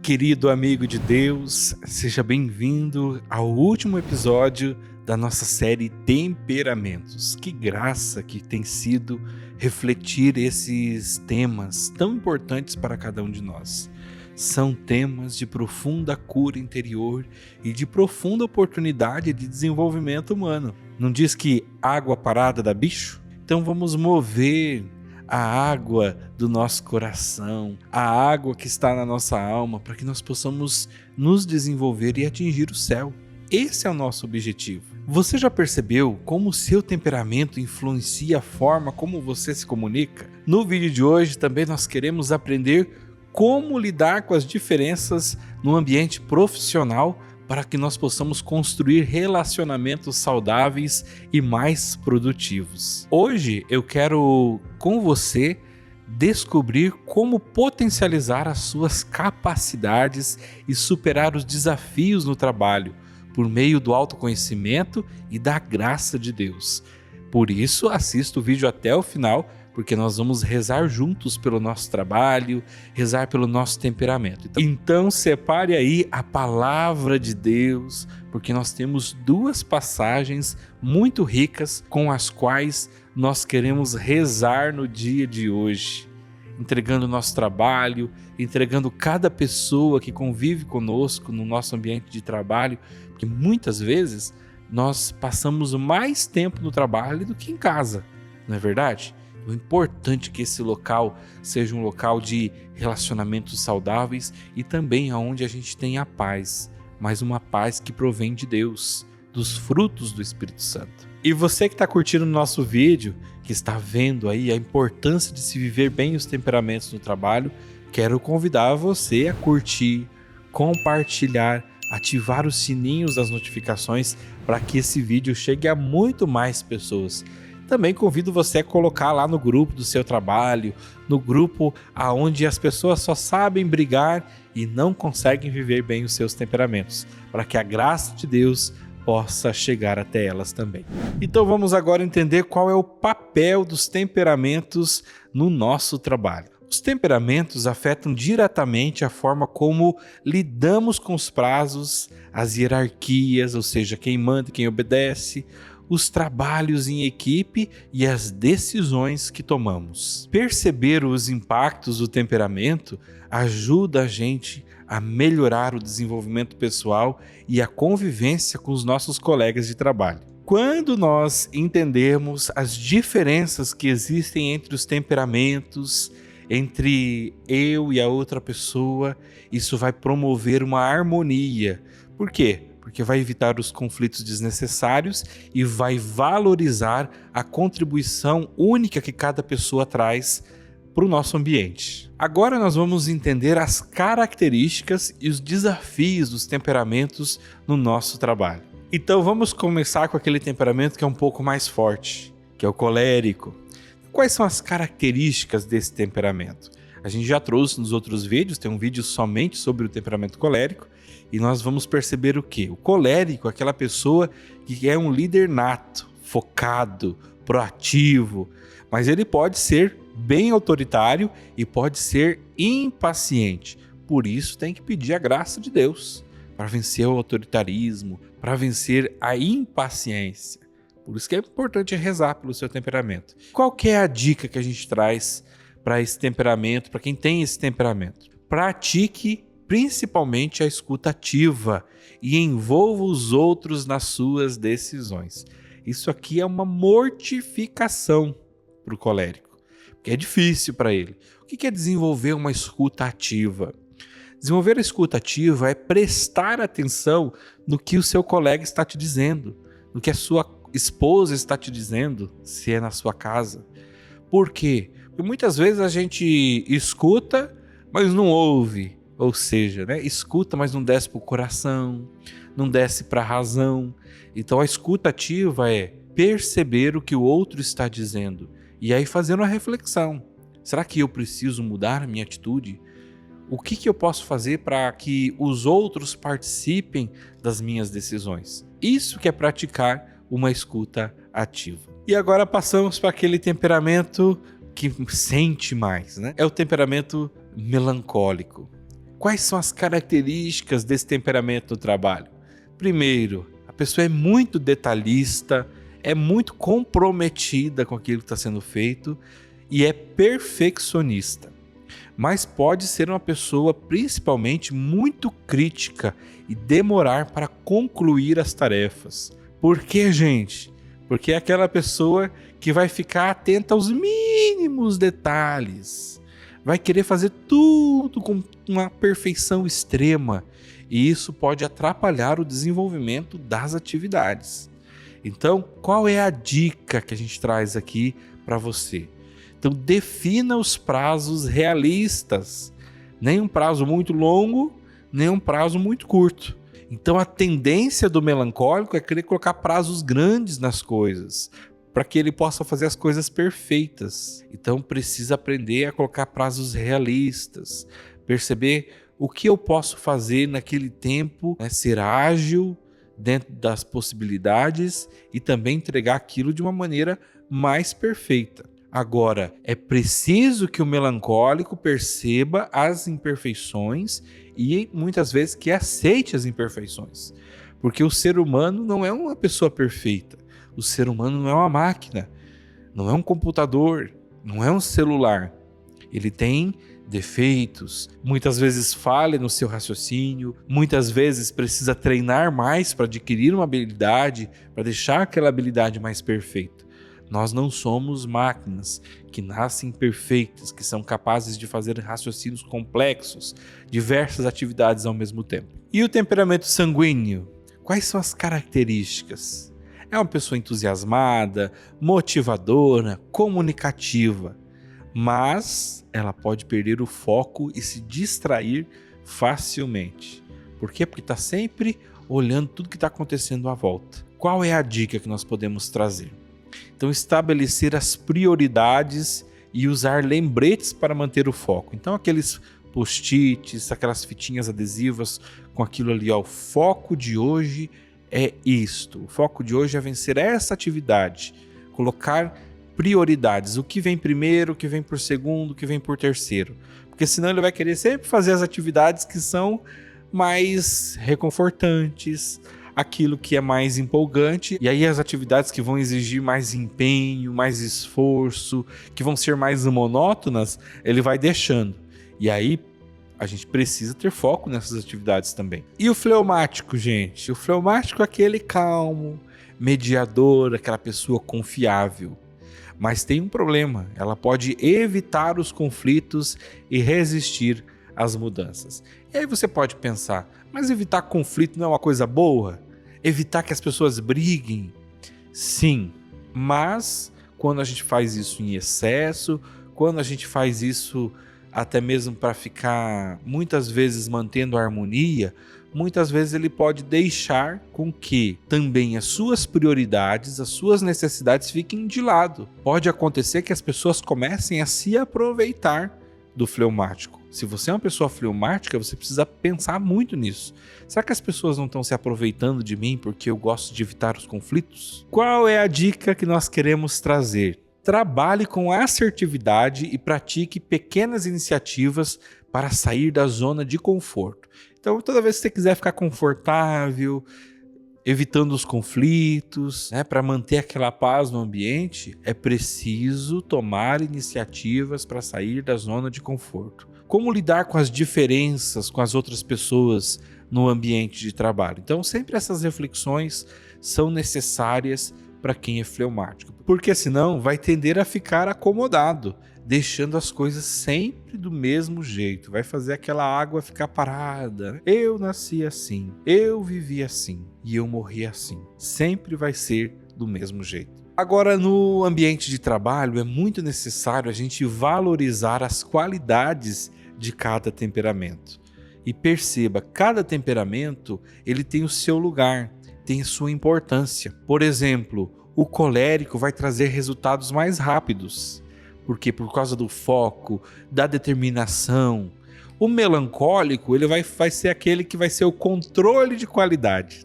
querido amigo de Deus, seja bem-vindo ao último episódio da nossa série Temperamentos. Que graça que tem sido refletir esses temas tão importantes para cada um de nós. São temas de profunda cura interior e de profunda oportunidade de desenvolvimento humano. Não diz que água parada dá bicho? Então vamos mover a água do nosso coração, a água que está na nossa alma, para que nós possamos nos desenvolver e atingir o céu. Esse é o nosso objetivo. Você já percebeu como o seu temperamento influencia a forma como você se comunica? No vídeo de hoje também nós queremos aprender como lidar com as diferenças no ambiente profissional para que nós possamos construir relacionamentos saudáveis e mais produtivos. Hoje eu quero, com você, descobrir como potencializar as suas capacidades e superar os desafios no trabalho, por meio do autoconhecimento e da graça de Deus. Por isso, assista o vídeo até o final, porque nós vamos rezar juntos pelo nosso trabalho, rezar pelo nosso temperamento. Então separe aí a palavra de Deus, porque nós temos duas passagens muito ricas com as quais nós queremos rezar no dia de hoje, entregando o nosso trabalho, entregando cada pessoa que convive conosco no nosso ambiente de trabalho, porque muitas vezes nós passamos mais tempo no trabalho do que em casa, não é verdade? É importante que esse local seja um local de relacionamentos saudáveis e também onde a gente tenha a paz, mas uma paz que provém de Deus, dos frutos do Espírito Santo. E você que está curtindo o nosso vídeo, que está vendo aí a importância de se viver bem os temperamentos no trabalho, quero convidar você a curtir, compartilhar, ativar os sininhos das notificações para que esse vídeo chegue a muito mais pessoas. Também convido você a colocar lá no grupo do seu trabalho, no grupo onde as pessoas só sabem brigar e não conseguem viver bem os seus temperamentos, para que a graça de Deus possa chegar até elas também. Então vamos agora entender qual é o papel dos temperamentos no nosso trabalho. Os temperamentos afetam diretamente a forma como lidamos com os prazos, as hierarquias, ou seja, quem manda e quem obedece, os trabalhos em equipe e as decisões que tomamos. Perceber os impactos do temperamento ajuda a gente a melhorar o desenvolvimento pessoal e a convivência com os nossos colegas de trabalho. Quando nós entendermos as diferenças que existem entre os temperamentos, entre eu e a outra pessoa, isso vai promover uma harmonia. Por quê? Porque vai evitar os conflitos desnecessários e vai valorizar a contribuição única que cada pessoa traz para o nosso ambiente. Agora nós vamos entender as características e os desafios dos temperamentos no nosso trabalho. Então vamos começar com aquele temperamento que é um pouco mais forte, que é o colérico. Quais são as características desse temperamento? A gente já trouxe nos outros vídeos, tem um vídeo somente sobre o temperamento colérico, e nós vamos perceber o quê? O colérico é aquela pessoa que é um líder nato, focado, proativo, mas ele pode ser bem autoritário e pode ser impaciente. Por isso tem que pedir a graça de Deus para vencer o autoritarismo, para vencer a impaciência. Por isso que é importante rezar pelo seu temperamento. Qual que é a dica que a gente traz para esse temperamento, para quem tem esse temperamento? Pratique principalmente a escuta ativa e envolva os outros nas suas decisões. Isso aqui é uma mortificação para o colérico, porque é difícil para ele. O que é desenvolver uma escuta ativa? Desenvolver a escuta ativa é prestar atenção no que o seu colega está te dizendo, no que a sua esposa está te dizendo, se é na sua casa. Por quê? Porque muitas vezes a gente escuta, mas não ouve. Ou seja, escuta, mas não desce para o coração, não desce para a razão. Então a escuta ativa é perceber o que o outro está dizendo e aí fazer uma reflexão. Será que eu preciso mudar a minha atitude? O que eu posso fazer para que os outros participem das minhas decisões? Isso que é praticar uma escuta ativa. E agora passamos para aquele temperamento que sente mais, É o temperamento melancólico. Quais são as características desse temperamento no trabalho? Primeiro, a pessoa é muito detalhista, é muito comprometida com aquilo que está sendo feito e é perfeccionista. Mas pode ser uma pessoa principalmente muito crítica e demorar para concluir as tarefas. Por quê, gente? Porque é aquela pessoa que vai ficar atenta aos mínimos detalhes, vai querer fazer tudo com uma perfeição extrema e isso pode atrapalhar o desenvolvimento das atividades. Então, qual é a dica que a gente traz aqui para você? Então, defina os prazos realistas, nem um prazo muito longo, nem um prazo muito curto. Então, a tendência do melancólico é querer colocar prazos grandes nas coisas, para que ele possa fazer as coisas perfeitas. Então, precisa aprender a colocar prazos realistas, perceber o que eu posso fazer naquele tempo, ser ágil dentro das possibilidades e também entregar aquilo de uma maneira mais perfeita. Agora, é preciso que o melancólico perceba as imperfeições e muitas vezes que aceite as imperfeições, porque o ser humano não é uma pessoa perfeita. O ser humano não é uma máquina, não é um computador, não é um celular. Ele tem defeitos, muitas vezes falha no seu raciocínio, muitas vezes precisa treinar mais para adquirir uma habilidade, para deixar aquela habilidade mais perfeita. Nós não somos máquinas que nascem perfeitas, que são capazes de fazer raciocínios complexos, diversas atividades ao mesmo tempo. E o temperamento sanguíneo? Quais são as características? É uma pessoa entusiasmada, motivadora, comunicativa, mas ela pode perder o foco e se distrair facilmente. Por quê? Porque está sempre olhando tudo que está acontecendo à volta. Qual é a dica que nós podemos trazer? Então, estabelecer as prioridades e usar lembretes para manter o foco. Então, aqueles post-its, aquelas fitinhas adesivas com aquilo ali, ó, o foco de hoje é isto. O foco de hoje é vencer essa atividade. Colocar prioridades. O que vem primeiro, o que vem por segundo, o que vem por terceiro. Porque senão ele vai querer sempre fazer as atividades que são mais reconfortantes, aquilo que é mais empolgante, e aí as atividades que vão exigir mais empenho, mais esforço, que vão ser mais monótonas, ele vai deixando. E aí a gente precisa ter foco nessas atividades também. E o fleumático, gente? O fleumático é aquele calmo, mediador, aquela pessoa confiável. Mas tem um problema, ela pode evitar os conflitos e resistir às mudanças. E aí você pode pensar, mas evitar conflito não é uma coisa boa? Evitar que as pessoas briguem? Sim, mas quando a gente faz isso em excesso, quando a gente faz isso até mesmo para ficar muitas vezes mantendo a harmonia, muitas vezes ele pode deixar com que também as suas prioridades, as suas necessidades fiquem de lado. Pode acontecer que as pessoas comecem a se aproveitar do fleumático. Se você é uma pessoa fleumática, você precisa pensar muito nisso. Será que as pessoas não estão se aproveitando de mim porque eu gosto de evitar os conflitos? Qual é a dica que nós queremos trazer? Trabalhe com assertividade e pratique pequenas iniciativas para sair da zona de conforto. Então, toda vez que você quiser ficar confortável, evitando os conflitos, para manter aquela paz no ambiente, é preciso tomar iniciativas para sair da zona de conforto. Como lidar com as diferenças com as outras pessoas no ambiente de trabalho? Então, sempre essas reflexões são necessárias para quem é fleumático, porque senão vai tender a ficar acomodado, deixando as coisas sempre do mesmo jeito, vai fazer aquela água ficar parada. Eu nasci assim, eu vivi assim e eu morri assim. Sempre vai ser do mesmo jeito. Agora, no ambiente de trabalho, é muito necessário a gente valorizar as qualidades de cada temperamento. E perceba, cada temperamento ele tem o seu lugar, tem sua importância. Por exemplo, o colérico vai trazer resultados mais rápidos. Por quê? Por causa do foco, da determinação. O melancólico ele vai ser aquele que vai ser o controle de qualidade.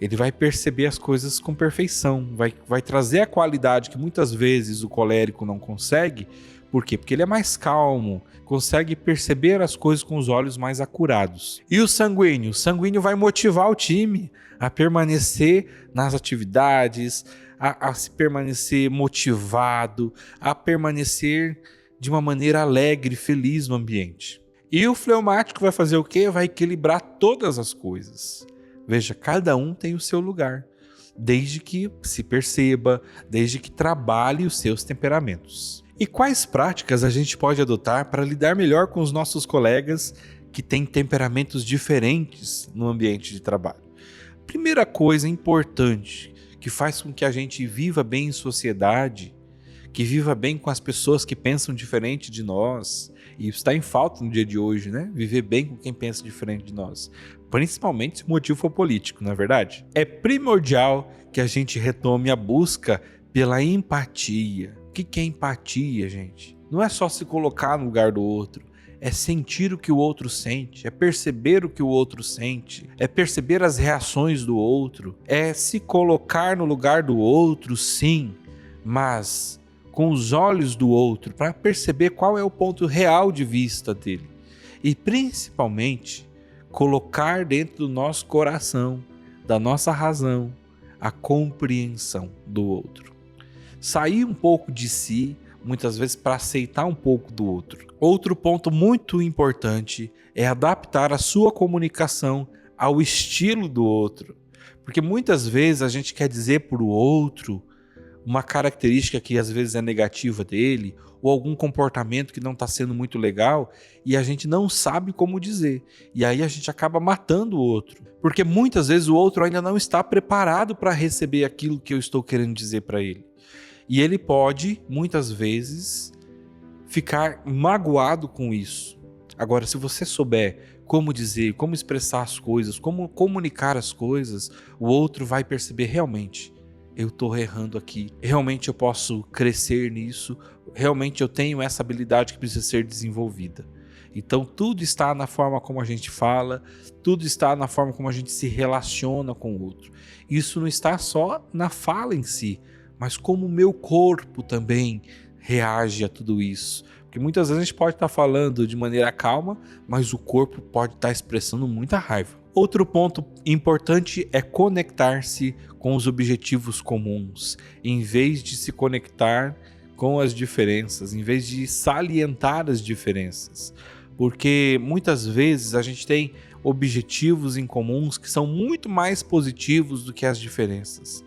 Ele vai perceber as coisas com perfeição, vai trazer a qualidade que muitas vezes o colérico não consegue, Por quê? Porque ele é mais calmo, consegue perceber as coisas com os olhos mais acurados. E o sanguíneo? O sanguíneo vai motivar o time a permanecer nas atividades, a se permanecer motivado, a permanecer de uma maneira alegre, feliz no ambiente. E o fleumático vai fazer o quê? Vai equilibrar todas as coisas. Veja, cada um tem o seu lugar, desde que se perceba, desde que trabalhe os seus temperamentos. E quais práticas a gente pode adotar para lidar melhor com os nossos colegas que têm temperamentos diferentes no ambiente de trabalho? Primeira coisa importante que faz com que a gente viva bem em sociedade, que viva bem com as pessoas que pensam diferente de nós, e isso está em falta no dia de hoje, né? Viver bem com quem pensa diferente de nós, principalmente se o motivo for político, não é verdade? É primordial que a gente retome a busca pela empatia. O que é empatia, gente? Não é só se colocar no lugar do outro, é sentir o que o outro sente, é perceber o que o outro sente, é perceber as reações do outro, é se colocar no lugar do outro, sim, mas com os olhos do outro, para perceber qual é o ponto real de vista dele. E principalmente, colocar dentro do nosso coração, da nossa razão, a compreensão do outro. Sair um pouco de si, muitas vezes para aceitar um pouco do outro. Outro ponto muito importante é adaptar a sua comunicação ao estilo do outro. Porque muitas vezes a gente quer dizer para o outro uma característica que às vezes é negativa dele, ou algum comportamento que não está sendo muito legal, e a gente não sabe como dizer. E aí a gente acaba matando o outro. Porque muitas vezes o outro ainda não está preparado para receber aquilo que eu estou querendo dizer para ele. E ele pode, muitas vezes, ficar magoado com isso. Agora, se você souber como dizer, como expressar as coisas, como comunicar as coisas, o outro vai perceber realmente: eu estou errando aqui, realmente eu posso crescer nisso, realmente eu tenho essa habilidade que precisa ser desenvolvida. Então tudo está na forma como a gente fala, tudo está na forma como a gente se relaciona com o outro. Isso não está só na fala em si, mas como o meu corpo também reage a tudo isso. Porque muitas vezes a gente pode estar falando de maneira calma, mas o corpo pode estar expressando muita raiva. Outro ponto importante é conectar-se com os objetivos comuns, em vez de se conectar com as diferenças, em vez de salientar as diferenças. Porque muitas vezes a gente tem objetivos em comuns que são muito mais positivos do que as diferenças.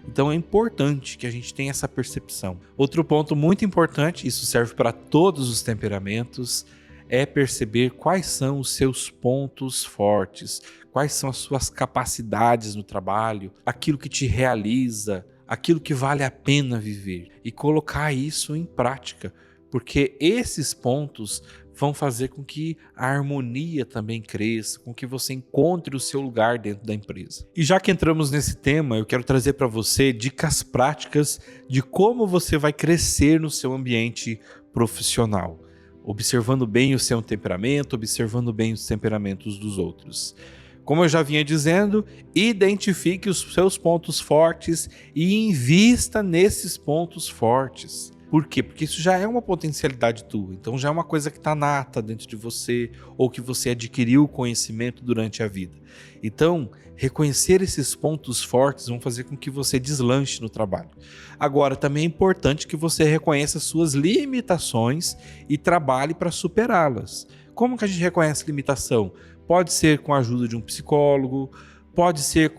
Então é importante que a gente tenha essa percepção. Outro ponto muito importante, isso serve para todos os temperamentos, é perceber quais são os seus pontos fortes, quais são as suas capacidades no trabalho, aquilo que te realiza, aquilo que vale a pena viver, e colocar isso em prática, porque esses pontos vão fazer com que a harmonia também cresça, com que você encontre o seu lugar dentro da empresa. E já que entramos nesse tema, eu quero trazer para você dicas práticas de como você vai crescer no seu ambiente profissional, observando bem o seu temperamento, observando bem os temperamentos dos outros. Como eu já vinha dizendo, identifique os seus pontos fortes e invista nesses pontos fortes. Por quê? Porque isso já é uma potencialidade tua, então já é uma coisa que está nata dentro de você, ou que você adquiriu conhecimento durante a vida. Então, reconhecer esses pontos fortes vão fazer com que você deslanche no trabalho. Agora, também é importante que você reconheça suas limitações e trabalhe para superá-las. Como que a gente reconhece limitação? Pode ser com a ajuda de um psicólogo, pode ser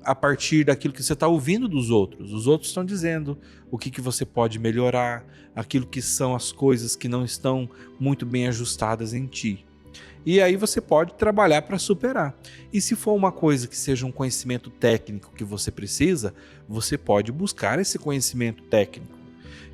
a partir daquilo que você está ouvindo dos outros. Os outros estão dizendo o que você pode melhorar, aquilo que são as coisas que não estão muito bem ajustadas em ti. E aí você pode trabalhar para superar. E se for uma coisa que seja um conhecimento técnico que você precisa, você pode buscar esse conhecimento técnico.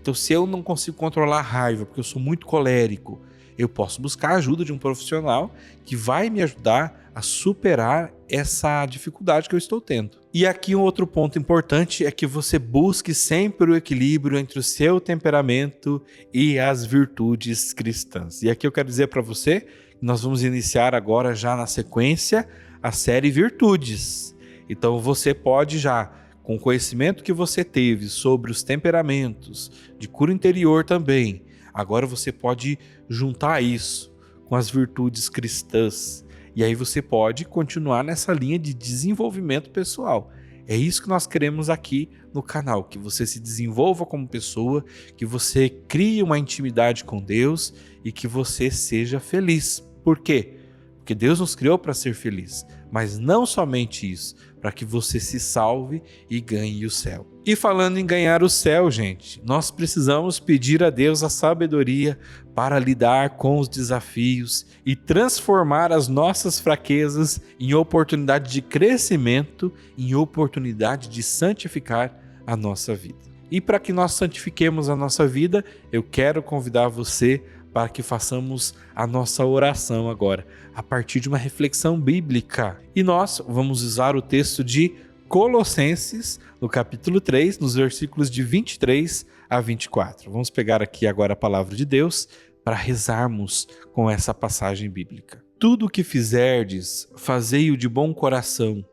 Então, se eu não consigo controlar a raiva, porque eu sou muito colérico, eu posso buscar a ajuda de um profissional que vai me ajudar a superar essa dificuldade que eu estou tendo. E aqui um outro ponto importante é que você busque sempre o equilíbrio entre o seu temperamento e as virtudes cristãs. E aqui eu quero dizer para você que nós vamos iniciar agora, já na sequência, a série Virtudes. Então você pode já, com o conhecimento que você teve sobre os temperamentos, de cura interior também, Agora você pode juntar isso com as virtudes cristãs e aí você pode continuar nessa linha de desenvolvimento pessoal. É isso que nós queremos aqui no canal, que você se desenvolva como pessoa, que você crie uma intimidade com Deus e que você seja feliz. Por quê? Porque Deus nos criou para ser feliz, mas não somente isso, para que você se salve e ganhe o céu. E falando em ganhar o céu, gente, nós precisamos pedir a Deus a sabedoria para lidar com os desafios e transformar as nossas fraquezas em oportunidade de crescimento, em oportunidade de santificar a nossa vida. E para que nós santifiquemos a nossa vida, eu quero convidar você para que façamos a nossa oração agora, a partir de uma reflexão bíblica. E nós vamos usar o texto de Colossenses, no capítulo 3, nos versículos de 23 a 24. Vamos pegar aqui agora a palavra de Deus para rezarmos com essa passagem bíblica. Tudo o que fizerdes, fazei-o de bom coração,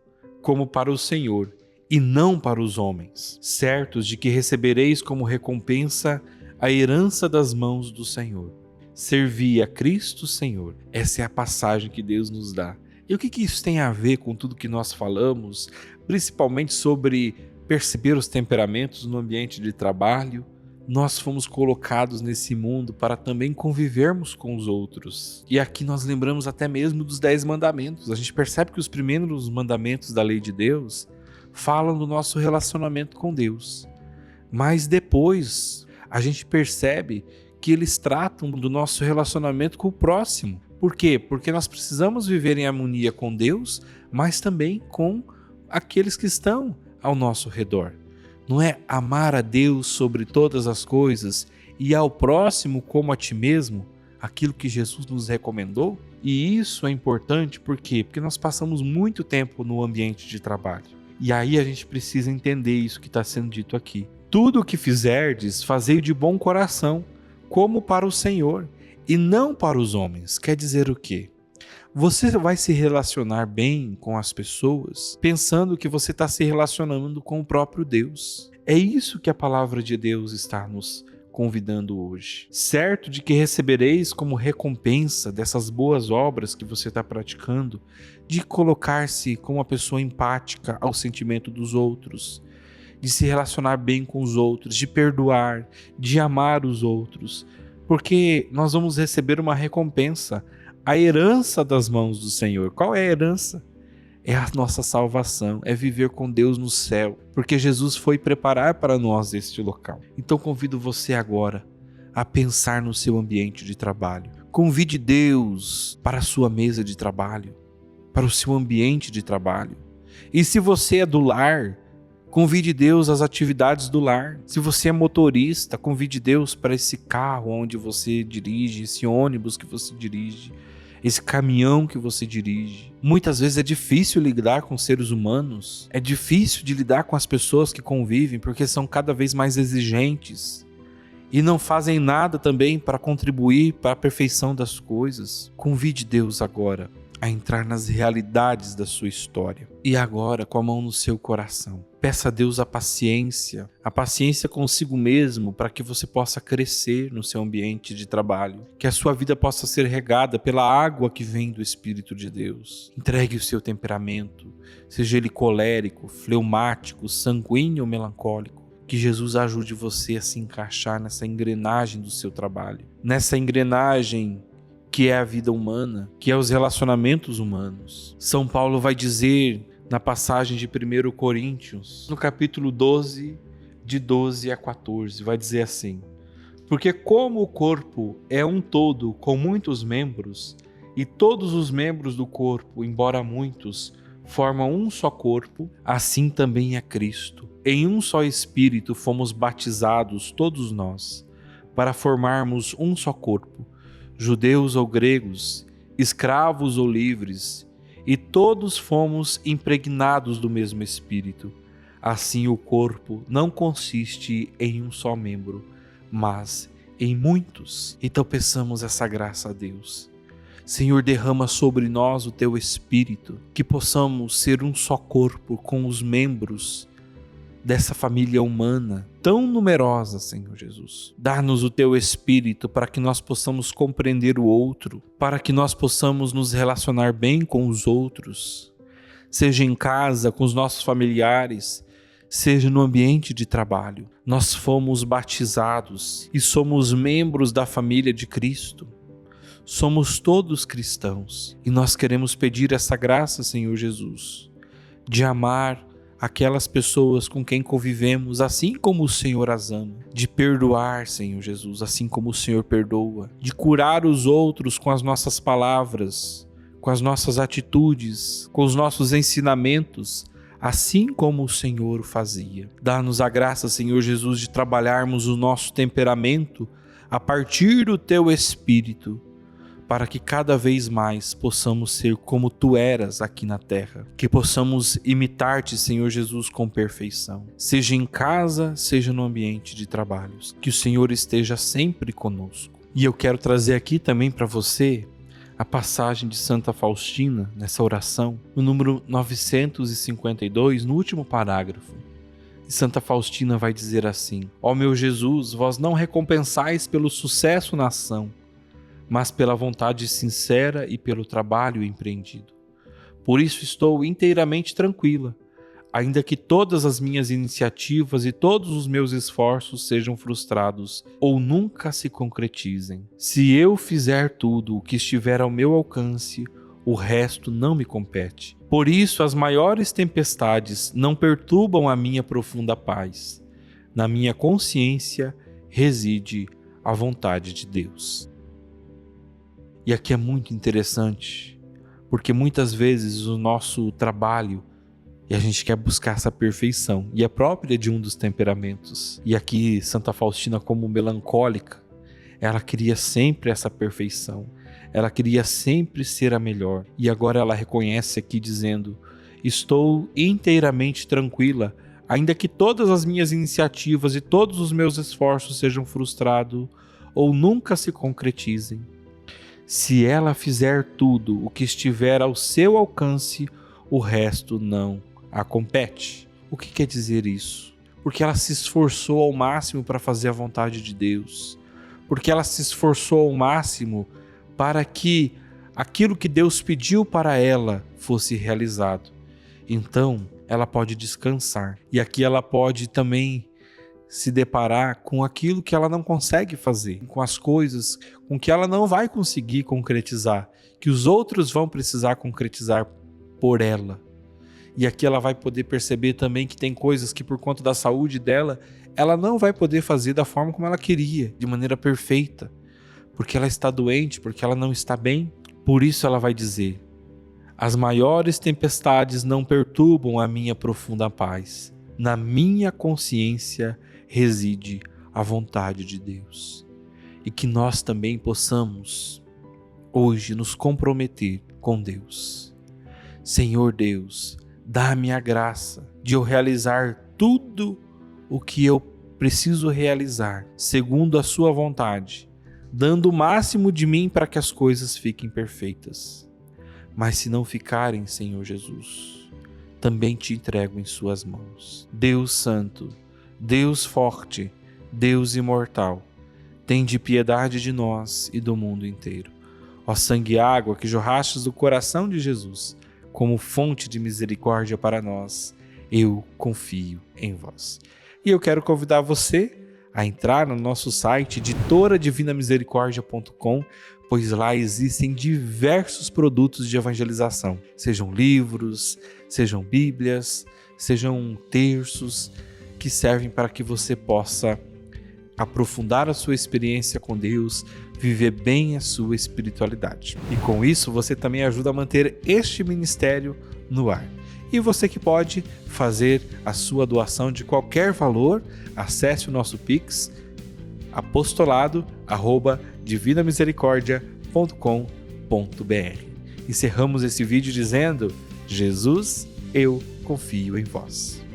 como para o Senhor, e não para os homens, certos de que recebereis como recompensa a herança das mãos do Senhor. Servi a Cristo Senhor. Essa é a passagem que Deus nos dá. E o que isso tem a ver com tudo que nós falamos, principalmente sobre perceber os temperamentos no ambiente de trabalho? Nós fomos colocados nesse mundo para também convivermos com os outros. E aqui nós lembramos até mesmo dos 10 mandamentos. A gente percebe que os primeiros mandamentos da lei de Deus falam do nosso relacionamento com Deus. Mas depois a gente percebe que eles tratam do nosso relacionamento com o próximo. Por quê? Porque nós precisamos viver em harmonia com Deus, mas também com aqueles que estão ao nosso redor. Não é amar a Deus sobre todas as coisas e ao próximo como a ti mesmo, aquilo que Jesus nos recomendou? E isso é importante por quê? Porque nós passamos muito tempo no ambiente de trabalho. E aí a gente precisa entender isso que está sendo dito aqui. Tudo o que fizerdes, fazei de bom coração, como para o Senhor, e não para os homens. Quer dizer o quê? Você vai se relacionar bem com as pessoas pensando que você está se relacionando com o próprio Deus. É isso que a palavra de Deus está nos convidando hoje. Certo de que recebereis como recompensa dessas boas obras que você está praticando, de colocar-se como uma pessoa empática ao sentimento dos outros, de se relacionar bem com os outros, de perdoar, de amar os outros, porque nós vamos receber uma recompensa, a herança das mãos do Senhor. Qual é a herança? É a nossa salvação, é viver com Deus no céu, porque Jesus foi preparar para nós este local. Então convido você agora a pensar no seu ambiente de trabalho. Convide Deus para a sua mesa de trabalho, para o seu ambiente de trabalho. E se você é do lar, convide Deus às atividades do lar. Se você é motorista, convide Deus para esse carro onde você dirige, esse ônibus que você dirige, esse caminhão que você dirige. Muitas vezes é difícil lidar com seres humanos, é difícil de lidar com as pessoas que convivem, porque são cada vez mais exigentes e não fazem nada também para contribuir para a perfeição das coisas. Convide Deus agora a entrar nas realidades da sua história. E agora, com a mão no seu coração, peça a Deus a paciência consigo mesmo, para que você possa crescer no seu ambiente de trabalho, que a sua vida possa ser regada pela água que vem do Espírito de Deus. Entregue o seu temperamento, seja ele colérico, fleumático, sanguíneo ou melancólico. Que Jesus ajude você a se encaixar nessa engrenagem do seu trabalho, nessa engrenagem que é a vida humana, que é os relacionamentos humanos. São Paulo vai dizer na passagem de 1 Coríntios, no capítulo 12, de 12 a 14, vai dizer assim: porque como o corpo é um todo com muitos membros, e todos os membros do corpo, embora muitos, formam um só corpo, assim também é Cristo. Em um só Espírito fomos batizados todos nós, para formarmos um só corpo, judeus ou gregos, escravos ou livres, e todos fomos impregnados do mesmo Espírito. Assim o corpo não consiste em um só membro, mas em muitos. Então peçamos essa graça a Deus. Senhor, derrama sobre nós o Teu Espírito, que possamos ser um só corpo com os membros dessa família humana tão numerosa, Senhor Jesus. Dá-nos o Teu Espírito para que nós possamos compreender o outro, para que nós possamos nos relacionar bem com os outros, seja em casa, com os nossos familiares, seja no ambiente de trabalho. Nós fomos batizados e somos membros da família de Cristo. Somos todos cristãos e nós queremos pedir essa graça, Senhor Jesus, de amar aquelas pessoas com quem convivemos assim como o Senhor as ama, de perdoar, Senhor Jesus, assim como o Senhor perdoa, de curar os outros com as nossas palavras, com as nossas atitudes, com os nossos ensinamentos, assim como o Senhor o fazia. Dá-nos a graça, Senhor Jesus, de trabalharmos o nosso temperamento a partir do Teu Espírito, para que cada vez mais possamos ser como Tu eras aqui na terra, que possamos imitar-Te, Senhor Jesus, com perfeição, seja em casa, seja no ambiente de trabalhos, que o Senhor esteja sempre conosco. E eu quero trazer aqui também para você a passagem de Santa Faustina, nessa oração, no número 952, no último parágrafo. E Santa Faustina vai dizer assim: Ó meu Jesus, vós não recompensais pelo sucesso na ação, mas pela vontade sincera e pelo trabalho empreendido. Por isso estou inteiramente tranquila, ainda que todas as minhas iniciativas e todos os meus esforços sejam frustrados ou nunca se concretizem. Se eu fizer tudo o que estiver ao meu alcance, o resto não me compete. Por isso as maiores tempestades não perturbam a minha profunda paz. Na minha consciência reside a vontade de Deus. E aqui é muito interessante, porque muitas vezes o nosso trabalho, e a gente quer buscar essa perfeição, e é própria de um dos temperamentos. E aqui Santa Faustina, como melancólica, ela queria sempre essa perfeição, ela queria sempre ser a melhor. E agora ela reconhece aqui dizendo: estou inteiramente tranquila, ainda que todas as minhas iniciativas e todos os meus esforços sejam frustrados ou nunca se concretizem. Se ela fizer tudo o que estiver ao seu alcance, o resto não a compete. O que quer dizer isso? Porque ela se esforçou ao máximo para fazer a vontade de Deus. Porque ela se esforçou ao máximo para que aquilo que Deus pediu para ela fosse realizado. Então, ela pode descansar. E aqui ela pode também se deparar com aquilo que ela não consegue fazer, com as coisas com que ela não vai conseguir concretizar, que os outros vão precisar concretizar por ela. E aqui ela vai poder perceber também que tem coisas que, por conta da saúde dela, ela não vai poder fazer da forma como ela queria, de maneira perfeita, porque ela está doente, porque ela não está bem. Por isso ela vai dizer: as maiores tempestades não perturbam a minha profunda paz. Na minha consciência reside a vontade de Deus. E que nós também possamos hoje nos comprometer com Deus. Senhor Deus, dá-me a graça de eu realizar tudo o que eu preciso realizar, segundo a sua vontade, dando o máximo de mim para que as coisas fiquem perfeitas. Mas se não ficarem, Senhor Jesus, também te entrego em suas mãos. Deus Santo, Deus forte, Deus imortal, tende piedade de nós e do mundo inteiro. Ó sangue e água que jorrastes do coração de Jesus, como fonte de misericórdia para nós, eu confio em vós. E eu quero convidar você a entrar no nosso site editoradivinamisericordia.com, pois lá existem diversos produtos de evangelização, sejam livros, sejam bíblias, sejam terços, que servem para que você possa aprofundar a sua experiência com Deus, viver bem a sua espiritualidade. E com isso você também ajuda a manter este ministério no ar. E você que pode fazer a sua doação de qualquer valor, acesse o nosso Pix, apostolado@divinamisericordia.com.br. Encerramos esse vídeo dizendo: Jesus, eu confio em vós.